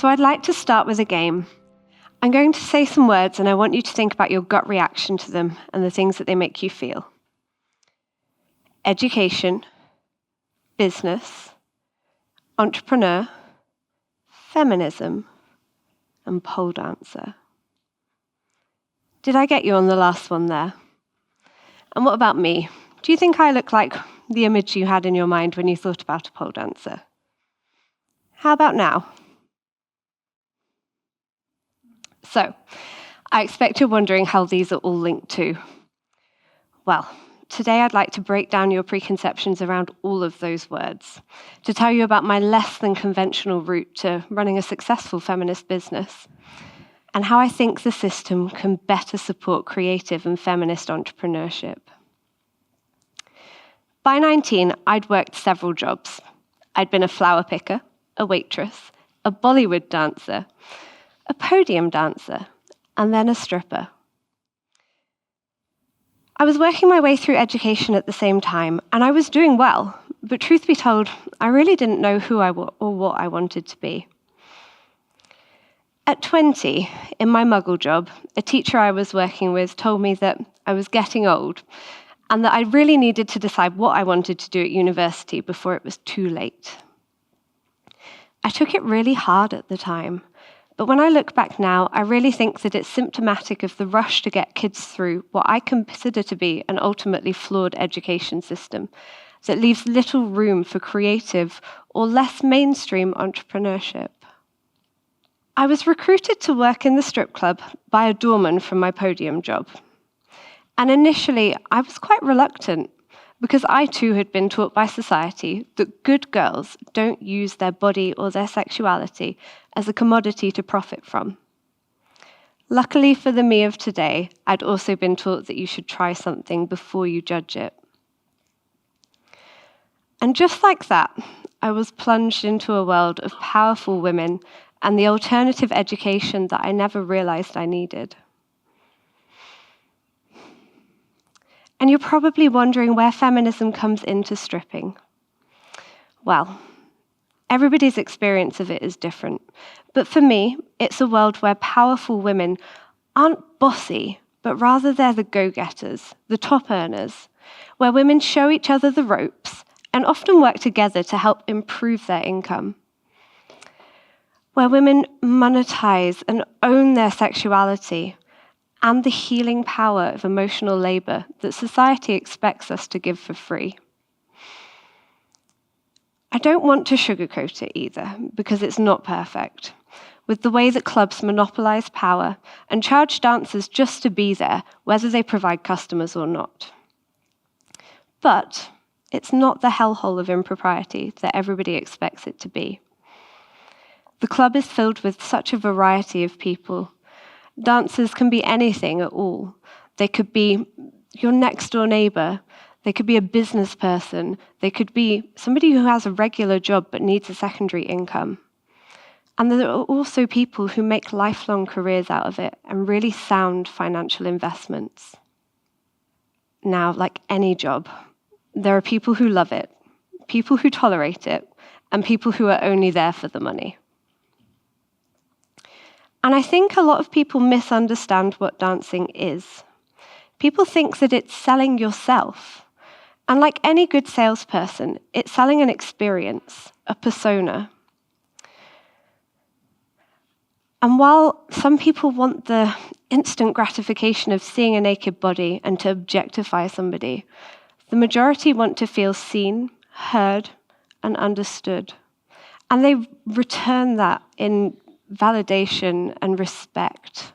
So I'd like to start with a game. I'm going to say some words and I want you to think about your gut reaction to them and the things that they make you feel. Education, business, entrepreneur, feminism, and pole dancer. Did I get you on the last one there? And what about me? Do you think I look like the image you had in your mind when you thought about a pole dancer? How about now? So, I expect you're wondering how these are all linked to. Well, today I'd like to break down your preconceptions around all of those words, to tell you about my less than conventional route to running a successful feminist business, and how I think the system can better support creative and feminist entrepreneurship. By 19, I'd worked several jobs. I'd been a flower picker, a waitress, a Bollywood dancer, a podium dancer, and then a stripper. I was working my way through education at the same time, and I was doing well, but truth be told, I really didn't know who or what I wanted to be. At 20, in my muggle job, a teacher I was working with told me that I was getting old and that I really needed to decide what I wanted to do at university before it was too late. I took it really hard at the time, but when I look back now, I really think that it's symptomatic of the rush to get kids through what I consider to be an ultimately flawed education system that leaves little room for creative or less mainstream entrepreneurship. I was recruited to work in the strip club by a doorman from my podium job. And initially, I was quite reluctant because I too had been taught by society that good girls don't use their body or their sexuality as a commodity to profit from. Luckily for the me of today, I'd also been taught that you should try something before you judge it. And just like that, I was plunged into a world of powerful women and the alternative education that I never realized I needed. And you're probably wondering where feminism comes into stripping. Well, everybody's experience of it is different. But for me, it's a world where powerful women aren't bossy, but rather they're the go-getters, the top earners, where women show each other the ropes and often work together to help improve their income. Where women monetize and own their sexuality and the healing power of emotional labor that society expects us to give for free. I don't want to sugarcoat it either, because it's not perfect, with the way that clubs monopolize power and charge dancers just to be there, whether they provide customers or not. But it's not the hellhole of impropriety that everybody expects it to be. The club is filled with such a variety of people. Dancers can be anything at all. They could be your next door neighbor. They could be a business person. They could be somebody who has a regular job but needs a secondary income. And there are also people who make lifelong careers out of it and really sound financial investments. Now, like any job, there are people who love it, people who tolerate it, and people who are only there for the money. And I think a lot of people misunderstand what dancing is. People think that it's selling yourself. And like any good salesperson, it's selling an experience, a persona. And while some people want the instant gratification of seeing a naked body and to objectify somebody, the majority want to feel seen, heard, and understood. And they return that in validation and respect.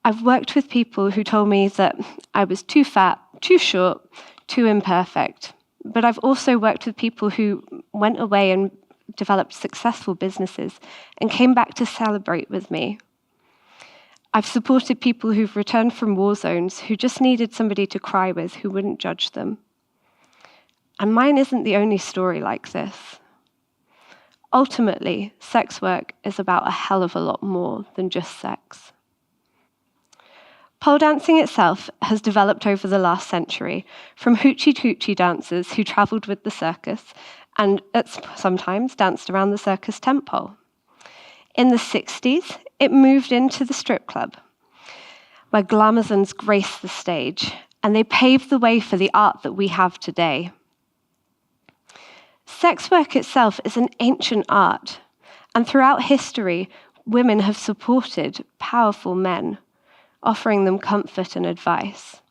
I've worked with people who told me that I was too fat, too short, too imperfect. But I've also worked with people who went away and developed successful businesses and came back to celebrate with me. I've supported people who've returned from war zones who just needed somebody to cry with who wouldn't judge them. And mine isn't the only story like this. Ultimately, sex work is about a hell of a lot more than just sex. Pole dancing itself has developed over the last century from hoochie-coochie dancers who travelled with the circus and sometimes danced around the circus tent pole. In the 60s, it moved into the strip club, where glamazons graced the stage, and they paved the way for the art that we have today. Sex work itself is an ancient art, and throughout history, women have supported powerful men, offering them comfort and advice.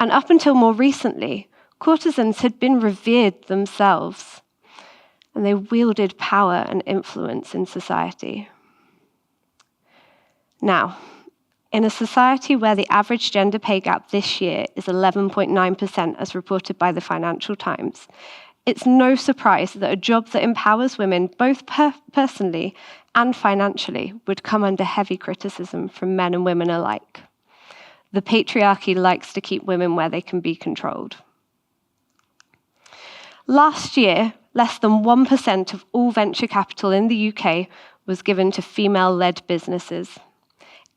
And up until more recently, courtesans had been revered themselves, and they wielded power and influence in society. Now, in a society where the average gender pay gap this year is 11.9%, as reported by the Financial Times, it's no surprise that a job that empowers women both personally and financially would come under heavy criticism from men and women alike. The patriarchy likes to keep women where they can be controlled. Last year, less than 1% of all venture capital in the UK was given to female-led businesses.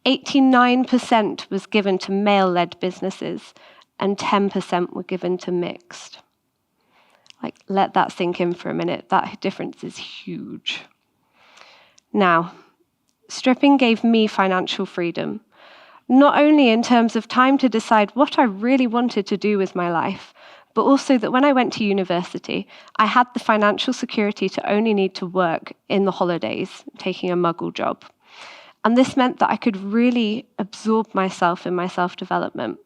89% was given to male-led businesses, and 10% were given to mixed. Let that sink in for a minute. That difference is huge. Now, stripping gave me financial freedom, not only in terms of time to decide what I really wanted to do with my life, but also that when I went to university, I had the financial security to only need to work in the holidays, taking a muggle job. And this meant that I could really absorb myself in my self-development.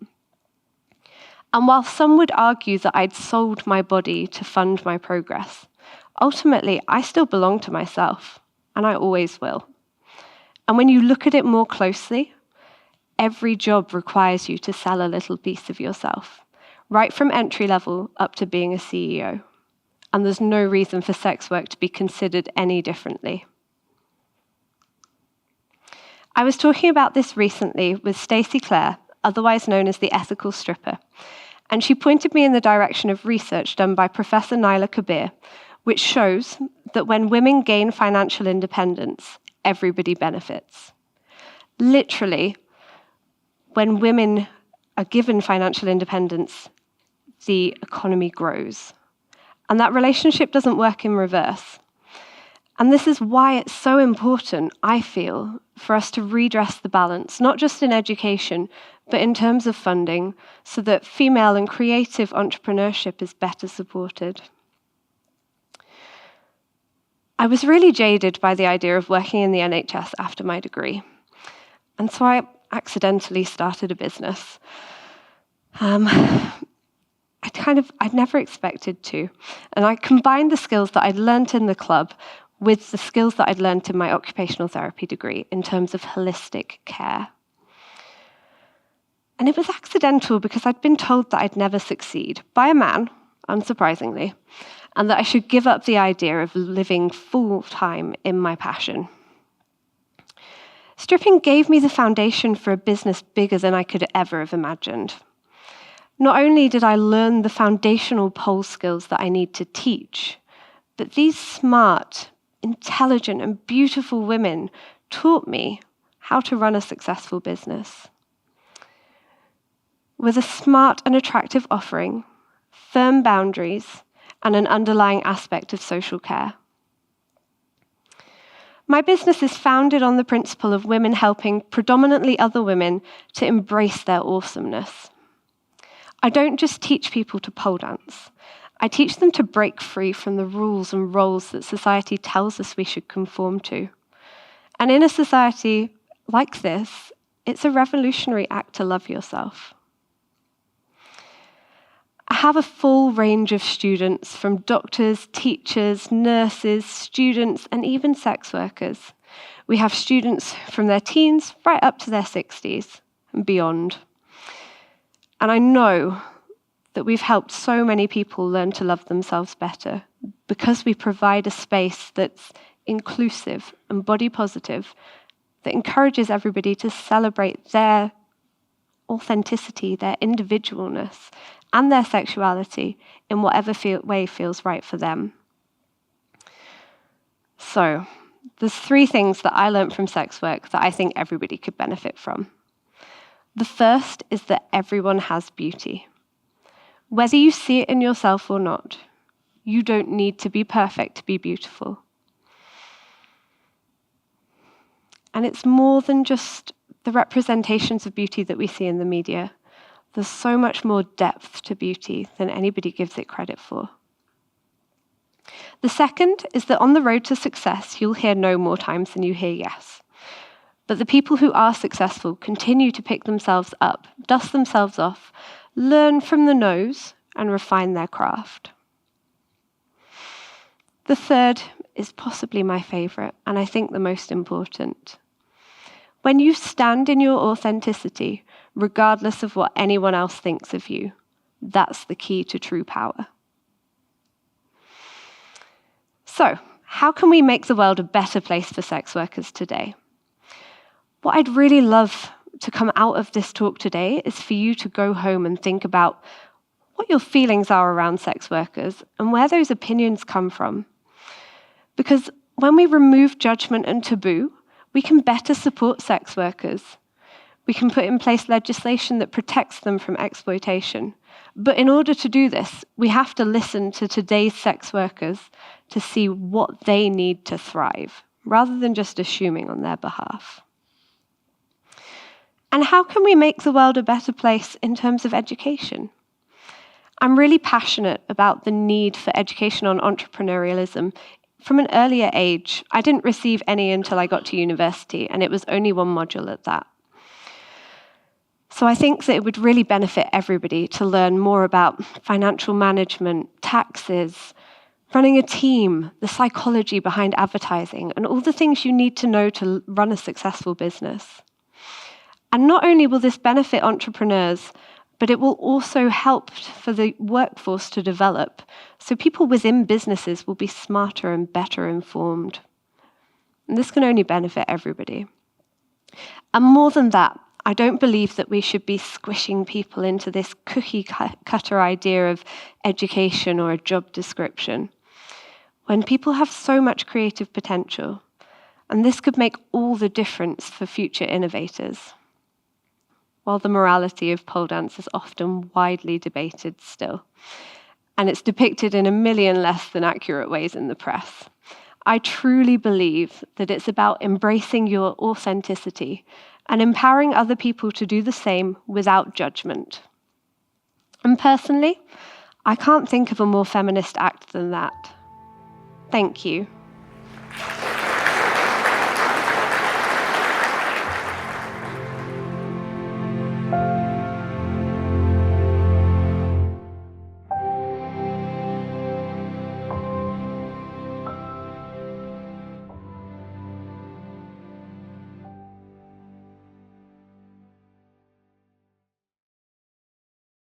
And while some would argue that I'd sold my body to fund my progress, ultimately, I still belong to myself, and I always will. And when you look at it more closely, every job requires you to sell a little piece of yourself, right from entry level up to being a CEO. And there's no reason for sex work to be considered any differently. I was talking about this recently with Stacey Clare, otherwise known as the ethical stripper, and she pointed me in the direction of research done by Professor Naila Kabir, which shows that when women gain financial independence, everybody benefits. Literally, when women are given financial independence, the economy grows. And that relationship doesn't work in reverse. And this is why it's so important, I feel, for us to redress the balance, not just in education, but in terms of funding, so that female and creative entrepreneurship is better supported. I was really jaded by the idea of working in the NHS after my degree. And so I accidentally started a business. I'd never expected to. And I combined the skills that I'd learnt in the club with the skills that I'd learnt in my occupational therapy degree in terms of holistic care. And it was accidental because I'd been told that I'd never succeed by a man, unsurprisingly, and that I should give up the idea of living full-time in my passion. Stripping gave me the foundation for a business bigger than I could ever have imagined. Not only did I learn the foundational pole skills that I need to teach, but these smart, intelligent, and beautiful women taught me how to run a successful business. With a smart and attractive offering, firm boundaries, and an underlying aspect of social care. My business is founded on the principle of women helping predominantly other women to embrace their awesomeness. I don't just teach people to pole dance. I teach them to break free from the rules and roles that society tells us we should conform to. And in a society like this, it's a revolutionary act to love yourself. I have a full range of students, from doctors, teachers, nurses, students, and even sex workers. We have students from their teens right up to their 60s and beyond. And I know that we've helped so many people learn to love themselves better because we provide a space that's inclusive and body positive, that encourages everybody to celebrate their authenticity, their individualness, and their sexuality in whatever way feels right for them. So, there's 3 things that I learned from sex work that I think everybody could benefit from. The first is that everyone has beauty. Whether you see it in yourself or not, you don't need to be perfect to be beautiful. And it's more than just the representations of beauty that we see in the media. There's so much more depth to beauty than anybody gives it credit for. The second is that on the road to success, you'll hear no more times than you hear yes. But the people who are successful continue to pick themselves up, dust themselves off, learn from the no's, and refine their craft. The third is possibly my favorite, and I think the most important. When you stand in your authenticity, regardless of what anyone else thinks of you, that's the key to true power. So, how can we make the world a better place for sex workers today? What I'd really love to come out of this talk today is for you to go home and think about what your feelings are around sex workers and where those opinions come from. Because when we remove judgment and taboo, we can better support sex workers. We can put in place legislation that protects them from exploitation. But in order to do this, we have to listen to today's sex workers to see what they need to thrive, rather than just assuming on their behalf. And how can we make the world a better place in terms of education? I'm really passionate about the need for education on entrepreneurialism. From an earlier age, I didn't receive any until I got to university, and it was only one module at that. So I think that it would really benefit everybody to learn more about financial management, taxes, running a team, the psychology behind advertising, and all the things you need to know to run a successful business. And not only will this benefit entrepreneurs, but it will also help for the workforce to develop, so people within businesses will be smarter and better informed. And this can only benefit everybody. And more than that, I don't believe that we should be squishing people into this cookie-cutter idea of education or a job description, when people have so much creative potential, and this could make all the difference for future innovators. While the morality of pole dance is often widely debated still, and it's depicted in a million less than accurate ways in the press, I truly believe that it's about embracing your authenticity and empowering other people to do the same without judgment. And personally, I can't think of a more feminist act than that. Thank you.